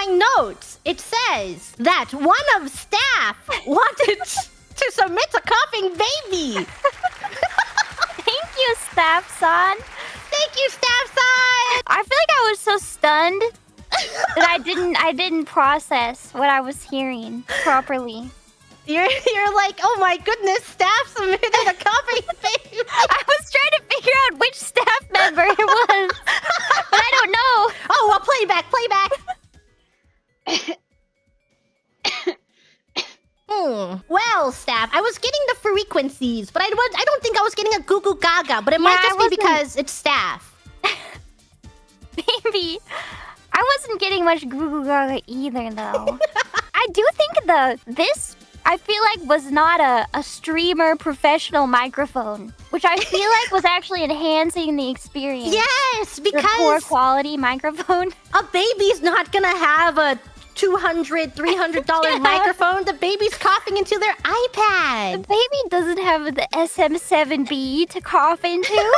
notes, it says that one of staff wanted to submit a coughing baby. Thank you, staff son. Thank you, staff son. I feel like I was so stunned that I didn't process what I was hearing properly. You're like, oh my goodness, staff submitted a coughing baby. I was trying to figure out which staff member it was, but I don't know. Oh, well, playback. Well, staff, I was getting the frequencies, but I don't think I was getting a goo goo gaga, but it might just be because it's staff. Maybe. I wasn't getting much goo goo gaga either, though. I do think this I feel like was not a streamer professional microphone, which I feel like was actually enhancing the experience. Yes, because the poor quality microphone. A baby's not gonna have a $200, $300 microphone. The baby's coughing into their iPad. The baby doesn't have the SM7B to cough into.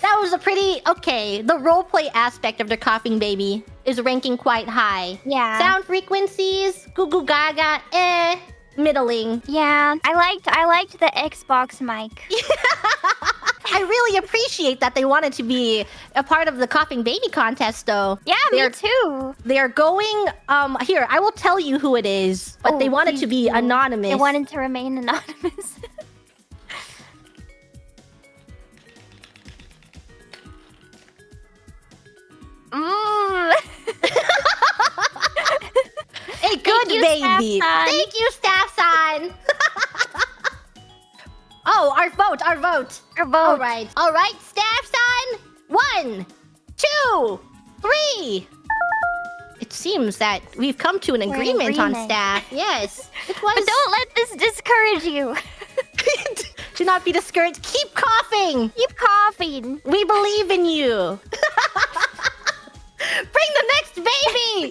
That was a pretty... Okay, the roleplay aspect of the coughing baby is ranking quite high. Yeah. Sound frequencies, goo goo gaga, middling. Yeah, I liked the Xbox mic. I really appreciate that they wanted to be a part of the coughing baby contest, though. Yeah, me too. They're going... Here, I will tell you who it is, but they wanted to be anonymous. They wanted to remain anonymous. A good baby. Thank you, staff son. Oh, our vote. All right, staff son. 1, 2, 3. It seems that we've come to an agreement on staff. Yes, it was. But don't let this discourage you. Do not be discouraged. Keep coughing. Keep coughing. We believe in you. Bring the next baby.